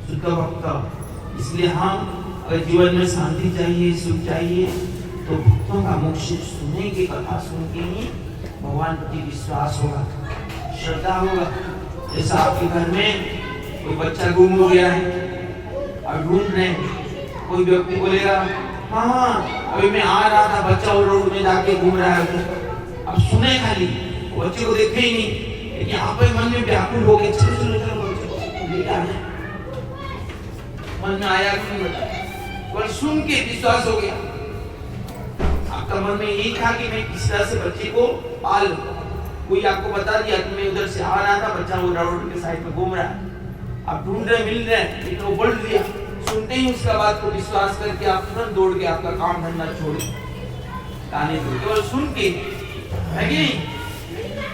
शुद्ध भक्त। इसलिए हम अगर जीवन में शांति चाहिए, सुख चाहिए, तो भक्तों का मुख से सुनेंगे, कथा सुन के ही भगवान प्रति विश्वास होगा, श्रद्धा होगा। जैसा आपके घर में कोई बच्चा गुम हो गया है और ढूंढ रहे, कोई व्यक्ति बोलेगा हाँ अभी मैं आ रहा था, बच्चा वो रोड में जाके घूम रहा है, अब सुने खाली, बच्चे को देखे ही नहीं, लेकिन आप मन में व्याकुल हो गए, चलो चलो चलो मन में आया कि नहीं बता, पर सुन के विश्वास हो गया। आपका मन में यही था कि मैं किस तरह से बच्चे को पाल, कोई आपको बता दिया कि मैं उधर से आ रहा था, बच्चा वो रोड के साइड में घूम रहा है, आप ढूंढ रहे मिल रहे, लेकिन वो बोल दिया। सुनते ही उसका बात को विश्वास करके आप तुरंत दौड़ के आपका काम धंधा छोड़ गाने को केवल सुन के, है कि नहीं?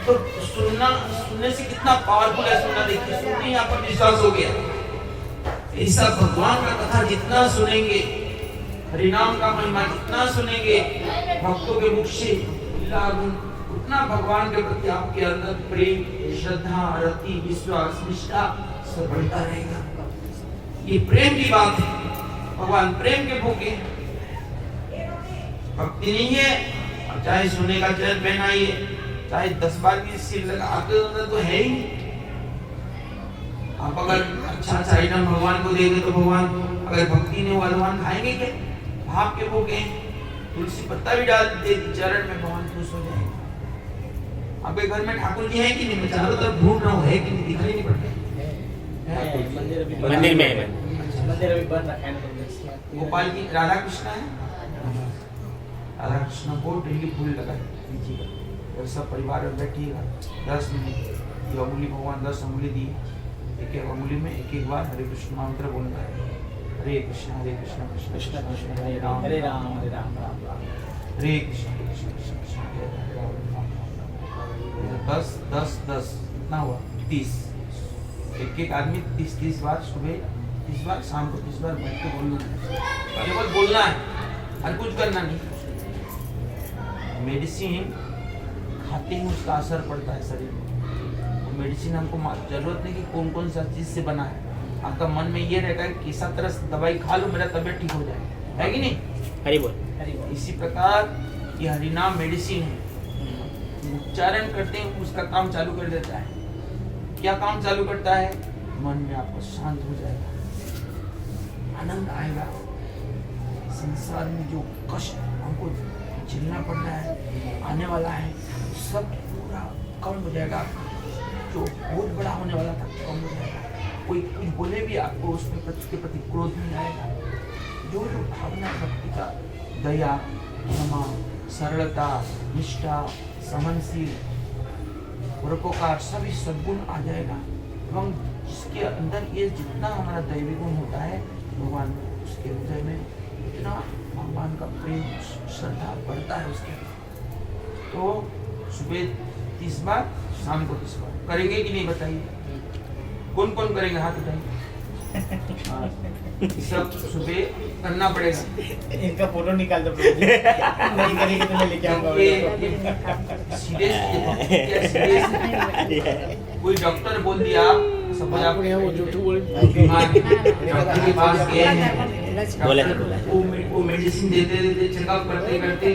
तो सुनने से कितना पावरफुल है सुनना। देखिए सुनते ही आपका विश्वास हो गया। ऐसा भगवान का कथा जितना सुनेंगे, हरिनाम का महिमा जितना सुनेंगे भक्तों के मुख से, उतना भगवान के प्रति आपके अंदर प्रेम, श्रद्धा, रति, विश्वास, निष्ठा सब बढ़ता रहेगा। ये प्रेम की बात है, भगवान प्रेम के भूखे। भक्ति नहीं है, और चाहे सोने का चैन पहनाइए, चाहे 10 बार की सिर लगा, आपके अंदर तो है ही नहीं। आप अगर अच्छा अच्छा आइटम भगवान को देंगे तो भगवान, अगर भक्ति नहीं हुआ भगवान खाएंगे क्या? भाप के भूखे, तुलसी पत्ता भी डाल दे चरण में, भगवान खुश हो जाएंगे। आपके घर में ठाकुर जी है कि नहीं? मैं चारों तरफ ढूंढ रहा हूँ, है कि नहीं? दिखाई नहीं पड़ता। मंदिर में मंदिर अभी बंद रखा है। गोपाल जी राधा कृष्ण है, राधा कृष्ण को डेली फूल लगा दीजिएगा और सब परिवार में बैठिएगा 10 मिनट। ये अंगुली भगवान 10 अंगुली दी, एक एक अंगुली में एक एक बार हरे कृष्ण मंत्र बोलना है। हरे कृष्ण कृष्ण कृष्ण कृष्ण हरे राम हरे राम हरे राम राम राम हरे कृष्ण कृष्ण कृष्ण कृष्ण हरे राम। 10 10 10 कितना हुआ? 30। एक एक आदमी 30 30 बार सुबह 30 बार, शाम को 30 बार बैठ के बोलना है, केवल बोलना है और कुछ करना नहीं। मेडिसिन खाते ही उसका असर पड़ता है शरीर में। मेडिसिन हमको जरूरत नहीं कि कौन कौन सा चीज से बना है, आपका मन में ये रहता है कि किस तरह से दवाई खा लो मेरा तबीयत ठीक हो जाए, है कि नहीं? हरि बोल। इसी प्रकार ये हरिनाम मेडिसिन है, उच्चारण करते हैं उसका काम चालू कर देता है। क्या काम चालू करता है? मन में आपको शांत हो जाएगा, आनंद आएगा। संसार में जो कष्ट हमको झेलना पड़ रहा है, आने वाला है, सब पूरा कम हो जाएगा। जो बहुत बड़ा होने वाला था कम हो जाएगा। कोई कुछ बोले भी आपको उसके प्रति क्रोध नहीं आएगा। जो भावना भक्ति का, दया, क्षमा, सरलता, निष्ठा, सहनशील, परोपकार, सभी सद्गुण आ जाएगा। एवं जिसके अंदर ये जितना हमारा दैवी गुण होता है, भगवान उसके हृदय में इतना भगवान का प्रेम श्रद्धा बढ़ता है उसके। तो सुबह 30 बार, शाम को 30 बार करेंगे कि नहीं बताइए? कौन कौन करेंगे? हाथ उठाइए। सब सुबह करना पड़ेगा। इनका फोटो निकाल दो नहीं करेंगे तो मैं लेके आऊंगा। सीरियस कोई डॉक्टर बोल दिया, सपोज आप बीमार डॉक्टर के पास गए हैं, वो मेडिसिन देते देते चेकअप करते करते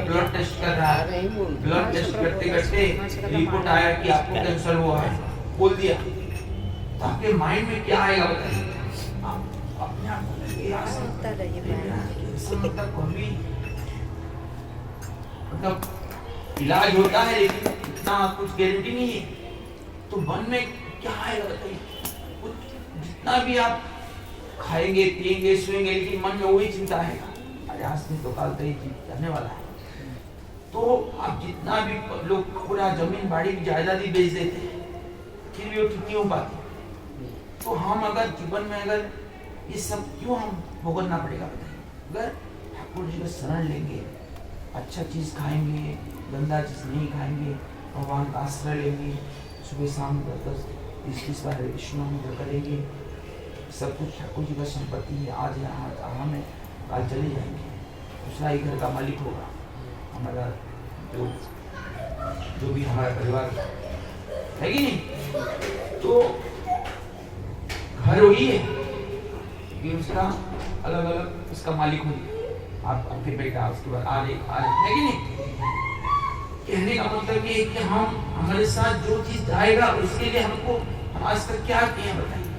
ब्लड टेस्ट कर रहा है, ब्लड टेस्ट करते करते रिपोर्ट आया कि आपको कैंसर हुआ है, बोल दिया, तो आपके माइंड में क्या आएगा बताइए? आप अपने आप मतलब इलाज होता है लेकिन इतना कुछ गारंटी नहीं है। तो मन में क्या आएगा बताइए? जितना भी आप खाएंगे पिएंगे सोएंगे, लेकिन मन में वही चिंता आएगा, अरे आज नहीं तो कल तो ये चीज करने वाला है। तो आप जितना भी लोग पूरा जमीन बाड़ी जायदाद ही बेच देते हैं, फिर भी वो ठीक नहीं हो पाती। तो हम अगर जीवन में अगर ये सब क्यों हम भुगतना पड़ेगा बताइए? अगर ठाकुर जी का शरण लेंगे, अच्छा चीज खाएंगे, गंदा चीज नहीं खाएंगे, भगवान का आश्रय लेंगे, सुबह शाम 10-20 बार हरे कृष्ण मंत्र करेंगे, सब कुछ ठाकुर जी का संपत्ति है। आज यहाँ हम है, कल चले जाएंगे, दूसरा ही घर का मालिक होगा हमारा, जो भी हमारा परिवार है कि नहीं? तो घर वही है कि उसका अलग अलग उसका मालिक हो, आप आपके बेटा उसके बाद आगे है कि नहीं? कहने का मतलब ये है कि हम हमारे साथ जो चीज जाएगा उसके लिए हमको हम आज तक क्या किए बताइए?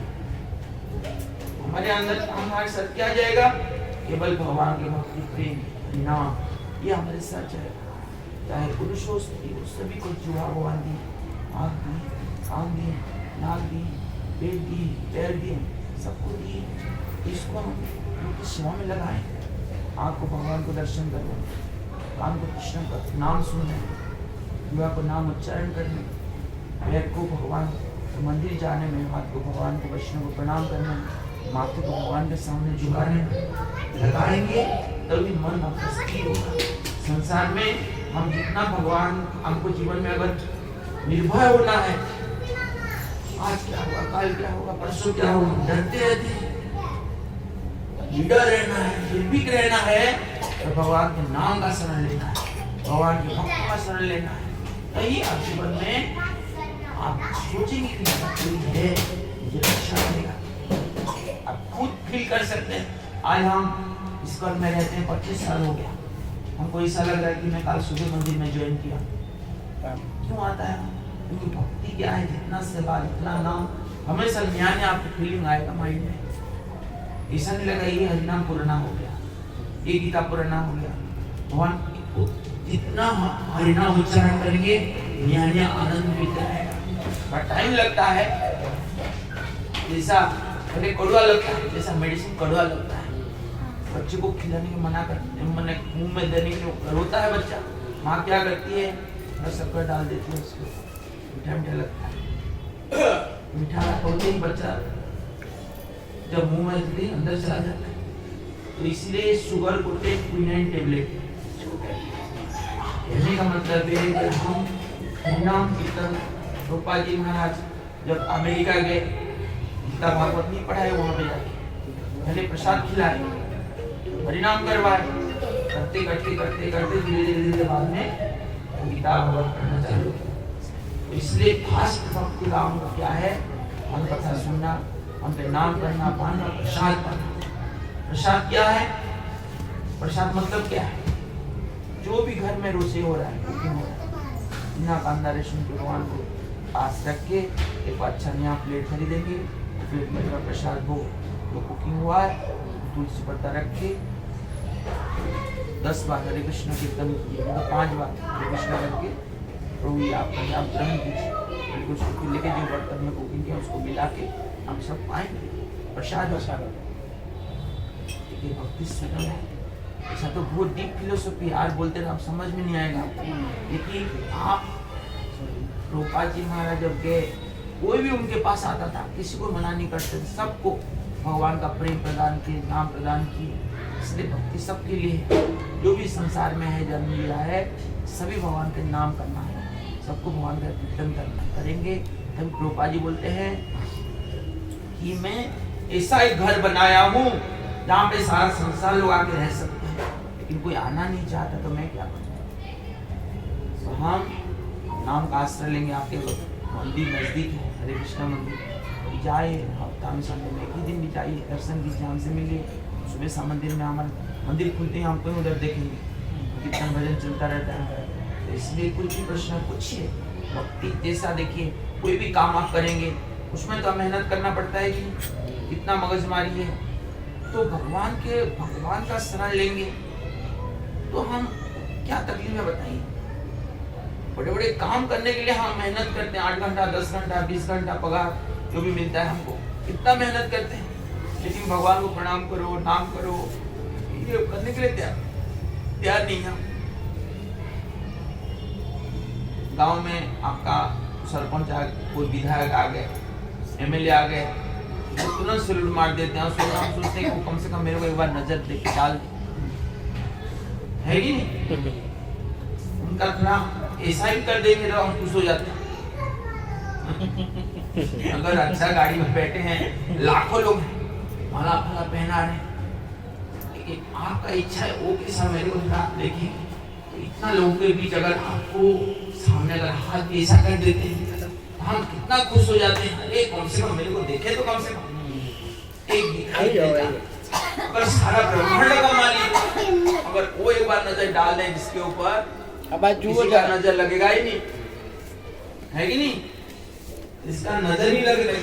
हमारे अंदर हमारे साथ क्या जाएगा? केवल भगवान के भक्ति प्रेम नाम, ये हमारे साथ जाएगा। चाहे पुरुष हो स्त्री हो, सभी को जुड़ा भगवान दी, आँख दी, कान दी, नाक दी, पेट दी, पैर दिए, सबको दिए। इसको हम उनकी सेवा में लगाएं। आँख को भगवान को दर्शन करना, कान को कृष्ण का नाम सुनना, युवा को नाम उच्चारण करना, पैर को भगवान मंदिर जाने में, हाथ को भगवान को वैष्णव को प्रणाम करना, माथे को भगवान के सामने झुकाने लगाएंगे, तभी मन आपका स्थिर होगा। संसार में हम जितना भगवान हमको जीवन में अगर निर्भय होना है, आज क्या होगा, कल क्या होगा, परसों क्या होगा, डरते रहते हैं, निडर रहना है, निर्भीक रहना है, तो भगवान के नाम का शरण लेना है, भगवान के भक्त का शरण लेना है। तभी आप जीवन में आप सोचेंगे कि कोई है मुझे रक्षा करेगा। आप खुद फील कर सकते हैं। आज हम इस घर में रहते हैं, 25 साल हो गया, हमको ऐसा लग रहा है कि मैं कल सुबह मंदिर में ज्वाइन किया। क्यों आता है? क्योंकि भक्ति क्या है, जितना सेवा इतना नाम, हमेशा ज्ञान आपको फीलिंग आएगा माइंड में। ऐसा नहीं लगा ये हरिनाम पुराना हो गया, ये गीता पुराना हो गया। भगवान जितना हरिनाम उच्चारण करेंगे ज्ञान आनंद मिलता है। टाइम लगता है, जैसा पहले कड़वा लगता है, जैसा मेडिसिन कड़वा लगता है। बच्चे को खिलाने के मना करते, मैंने मुंह में देने के लिए रोता है बच्चा, माँ क्या करती है, शक्कर डाल देती है उसको, मीठा मीठा लगता है। मीठा होते ही बच्चा जब मुंह में अंदर चला जाता है। तो इसलिए शुगर को टेक क्विनाइन टेबलेट। कहने का मतलब है कि हम नाम कीर्तन, रूपा जी महाराज जब अमेरिका गए, गीता भागवत नहीं पढ़ाए वहां पे जाके, पहले प्रसाद खिलाए, हरिनाम करवाए, करते करते करते करते धीरे धीरे बाद में गीता भागवत पढ़ना चालू किया। तो इसलिए फास्ट भक्त का क्या है, हम कथा सुनना, हम पे नाम करना, पाना, प्रसाद पाना। प्रसाद क्या है? प्रसाद मतलब क्या है? जो भी घर में रोसे हो रहा है, कुकिंग हो रहा है, बिना कांदा रेशम के भगवान को पास रख के एक अच्छा नया प्लेट खरीदेंगे, प्लेट में थोड़ा प्रसाद हो, जो कुकिंग हुआ है तुलसी पत्ता रख के 10 बार हरे कृष्ण कीर्तन कीजिए, मतलब 5 बार हरे कृष्ण करके प्रभु ये आप ग्रहण कीजिए, उसको लेके जो बर्तन में कुकिंग किया उसको मिला के हम सब पाएंगे प्रसाद। देखिए भक्ति सगम है, ऐसा तो बहुत डीप फिलोसॉफी आज बोलते हैं, आप समझ में नहीं आएगा। लेकिन आप रूपा जी महाराज जब गए, कोई भी उनके पास आता था, किसी को मना नहीं करते थे, सबको भगवान का प्रेम प्रदान किए, नाम प्रदान किए। इसलिए भक्ति सबके लिए है, जो भी संसार में है, जन्म लिया है, सभी भगवान के नाम करना है, सबको भगवान का कीर्तन करना करेंगे। तब रूपा जी बोलते हैं कि मैं ऐसा एक घर बनाया हूँ जहाँ पे सारा संसार लोग आके रह सकते हैं, लेकिन कोई आना नहीं चाहता, तो मैं क्या करूँ? तो हम नाम का आश्रय लेंगे, आपके मंदिर नजदीक है, हरे कृष्ण मंदिर, जाए हफ्ता में संडे में एक ही दिन भी जाइए, दर्शन कीजिए, हमसे मिलिए। सुबह सा मंदिर में हमारे मंदिर खुलते हैं, हमको उधर देखेंगे, कीर्तन भजन चलता रहता है। तो इसलिए कुछ भी प्रश्न पूछिए, भक्ति जैसा देखिए, कोई भी काम आप करेंगे उसमें तो मेहनत करना पड़ता है कि कितना मगजमारी है। तो भगवान का शरण लेंगे तो हम क्या तकलीफ है बताइए? बड़े बड़े काम करने के लिए हम मेहनत करते हैं, 8 घंटा 10 घंटा 20 घंटा पगार जो भी मिलता है हमको, कितना मेहनत करते हैं, लेकिन भगवान को प्रणाम करो, नाम करो, ये करने के लिए तैयार नहीं है। गांव में आपका सरपंच आ, कोई विधायक आ गए, एमएलए आ गए, तो तुरंत सैल्यूट मार देते हैं, हम सोचते हैं कि कम से कम मेरे को एक बार नजर दे के डाल दे, है कि नहीं? उनका थोड़ा ऐसा ही कर देंगे तो हम खुश हो जाते हैं। अगर अच्छा गाड़ी में बैठे हैं, लाखों लोग माला फाला पहना रहे, लेकिन आपका इच्छा है वो कैसा मेरे को देखिए, तो इतना लोगों के बीच अगर आपको सामने अगर हाथ ऐसा कर देते हैं, हम कितना खुश हो जाते हैं। अरे कम से कम मेरे को देखे तो कम से कम एक दिखाई देता। अगर सारा ब्रह्मांड का मालिक अगर वो एक बार नजर डाल दें जिसके ऊपर, किसी का नजर लगेगा ही नहीं, है कि नहीं? इसका नजर ही लग रहा है।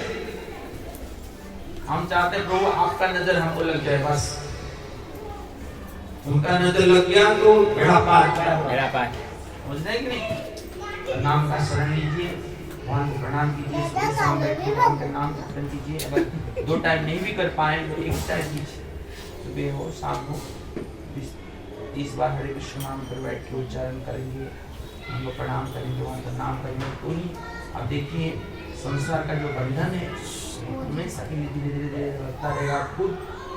हम चाहते हैं प्रभु आपका नजर हमको लग जाए, बस उनका नजर लग गया तो बेड़ा पार, समझ रहे कि नहीं? नाम का शरण लीजिए, भगवान को प्रणाम कीजिए, सुबह शाम बैठिए, भगवान का नाम कीर्तन कीजिए। अगर 2 टाइम नहीं भी कर पाए तो 1 टाइम कीजिए, सुबह हो शाम हो 30 बार हरे कृष्ण नाम कर बैठ के उच्चारण करेंगे, हम लोग प्रणाम करेंगे, भगवान का नाम करेंगे, तो ही अब देखिए संसार का जो बंधन है हमेशा के लिए धीरे धीरे बढ़ता रहेगा। खुद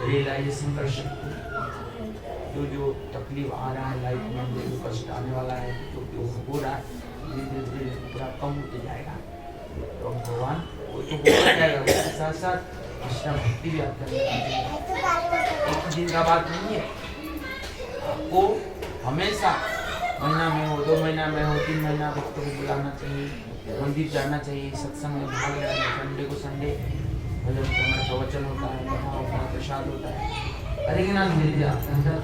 रियलाइजेशन कर सकते हैं जो तकलीफ आ रहा है लाइफ में, जो कष्ट आने वाला है, जो हो रहा है, धीरे धीरे पूरा कम होते जाएगा। तो भगवान वो तो हो जाएगा, उसके साथ साथ कृष्ण भक्ति भी आपका एक दिन का बात नहीं है। आपको हमेशा महीना में हो, 2 महीना में हो, 3 महीना भक्तों को बुलाना चाहिए, मंदिर जाना चाहिए, सत्संग में भाग लेना, संडे को संडे भजन करना, प्रवचन होता है, कथा होता है, प्रसाद होता है, करेंगे ना धीरे धीरे।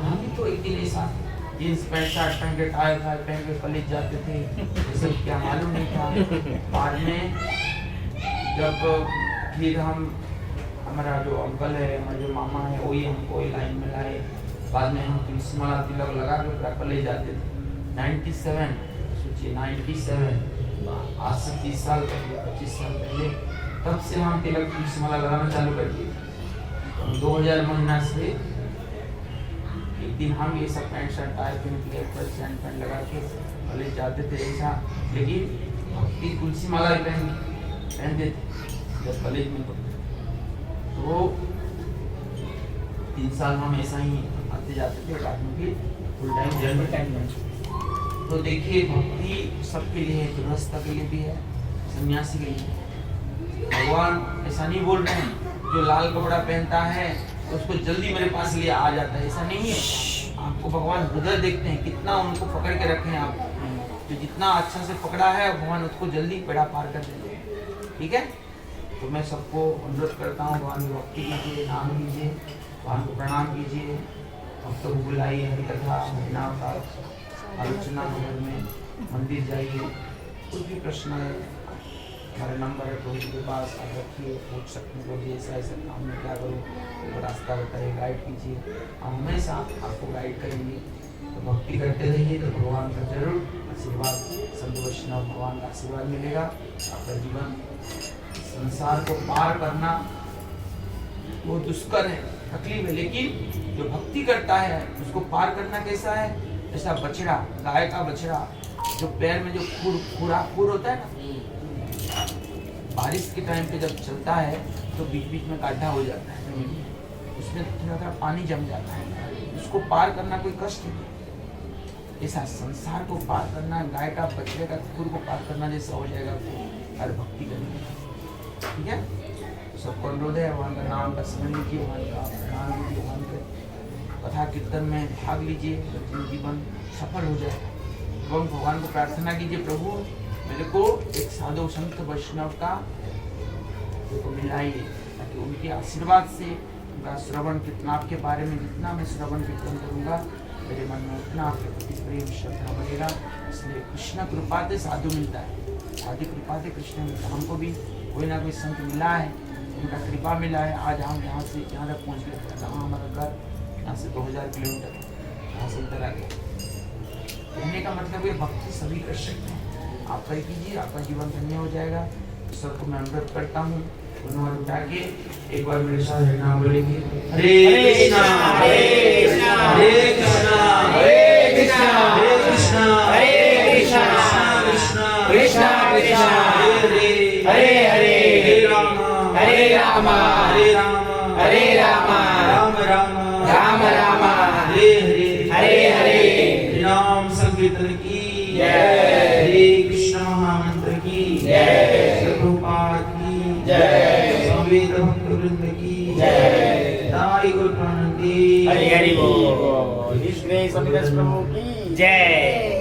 हम भी तो एक दिन ऐसा जीन्स पैंट शर्ट पहन के टाई पहन के कॉलेज जाते थे, ये सब क्या मालूम नहीं था। बाद में जब फिर हम हमारा जो अंकल है, हमारे जो मामा है, वही हमको लाइन में लाए, बाद में हम तुलसी माला तिलक लगा के पूरा कॉलेज जाते थे। 97 सोचिए 97, आज से 30 साल पहले, 25 साल पहले, तब से हम तिलक तुलसी माला लगाना चालू कर दिए। 2000 महीना से एक दिन हम ये सब पैंट शर्ट टाई पहन के पैंट लगा के कॉलेज जाते थे ऐसा, लेकिन भक्ति तुलसी माला ही पहनते थे जब कॉलेज में। तो 3 साल हम ऐसा ही आते जाते थे, बाद में भी फुल टाइम जर्नल टाइम। तो देखिए भक्ति सबके लिए है, गृहस्थ के लिए भी है, सन्यासी के लिए। भगवान ऐसा नहीं बोल रहे हैं जो लाल कपड़ा पहनता है उसको जल्दी मेरे पास लिए आ जाता है, ऐसा नहीं है। आपको भगवान हृदय देखते हैं, कितना उनको पकड़ के रखे हैं आप। तो जितना अच्छा से पकड़ा है भगवान उसको जल्दी पेड़ा पार कर देते हैं। ठीक है, तो मैं सबको अनुरोध करता हूँ भगवान की भक्ति कीजिए, नाम कीजिए, भगवान को प्रणाम कीजिए, भक्तों को बुलाइए, हरि कथा महीना का आलोचना में मंदिर जाइए। कुछ भी प्रश्न है हमारे नंबर है तो के पास आप रखिए, पूछ सकते हैं बोलिए ऐसा ऐसा काम में क्या करूँ, तो रास्ता बताइए, गाइड कीजिए। हम हमेशा आपको गाइड करेंगे। तो भक्ति करते रहिए तो भगवान का जरूर आशीर्वाद, संत वैष्णव भगवान का आशीर्वाद मिलेगा। आपका जीवन संसार को पार करना वो दुष्कर है, तकलीफ है, लेकिन जो भक्ति करता है उसको पार करना कैसा है, जैसा बछड़ा, गाय का बछड़ा जो पैर में जो खुर होता है ना, बारिश के टाइम पे जब चलता है तो बीच बीच में गड्ढा हो जाता है, उसमें थोड़ा थोड़ा पानी जम जाता है, उसको पार करना कोई कष्ट नहीं। ऐसा संसार को पार करना, गाय का बछड़े का खुर को पार करना जैसा हो जाएगा आपको हर भक्ति करनी। ठीक है, सबको अनुरोध है भगवान का नाम का स्मरण कीजिए, भगवान का प्रणाम कीजिए, भगवान के कथा कीर्तन में भाग लीजिए, जीवन सफल हो जाए। एवं भगवान को प्रार्थना कीजिए, प्रभु मेरे को एक साधु संत वैष्णव का मिलाइए, ताकि उनके आशीर्वाद से उनका श्रवण कीर्तन, आपके बारे में जितना मैं श्रवण कीर्तन करूँगा मेरे मन में उतना आपके प्रति प्रेम श्रद्धा बढ़ेगा। इसलिए कृष्ण कृपा से साधु मिलता है, साधु कृपा से कृष्ण मिलता है। हमको भी कोई ना कोई संत मिला है, उनका कृपा मिला है, आज हम यहाँ से यहाँ तक पहुँच गए। जहाँ हमारा घर यहाँ से 2000 किलोमीटर यहाँ से इधर आ गए। कहने का मतलब ये भक्ति सभी कर सकते हैं। आप कर कीजिए, आपका जीवन धन्य हो जाएगा। सबको मैं अनुरोध करता हूँ, उन्होंने उठा के एक बार मेरे साथ नाम बोलेंगे, हरे कृष्णा हरे कृष्णा हरे कृष्णा हरे कृष्णा हरे कृष्णा हरे कृष्णा कृष्णा कृष्णा कृष्णा हरे हरे हरे राम हरे राम हरे राम हरे राम राम राम राम राम हरे हरे हरे हरे। नाम संकीर्तन की जय, हरे कृष्ण महामंत्र की जय, प्रभुपाद की जय, समेत भक्त वृंद की जय, दाई गुरु प्रणति, हरि हरि बोल। ईश्वरी समित प्रभु की जय।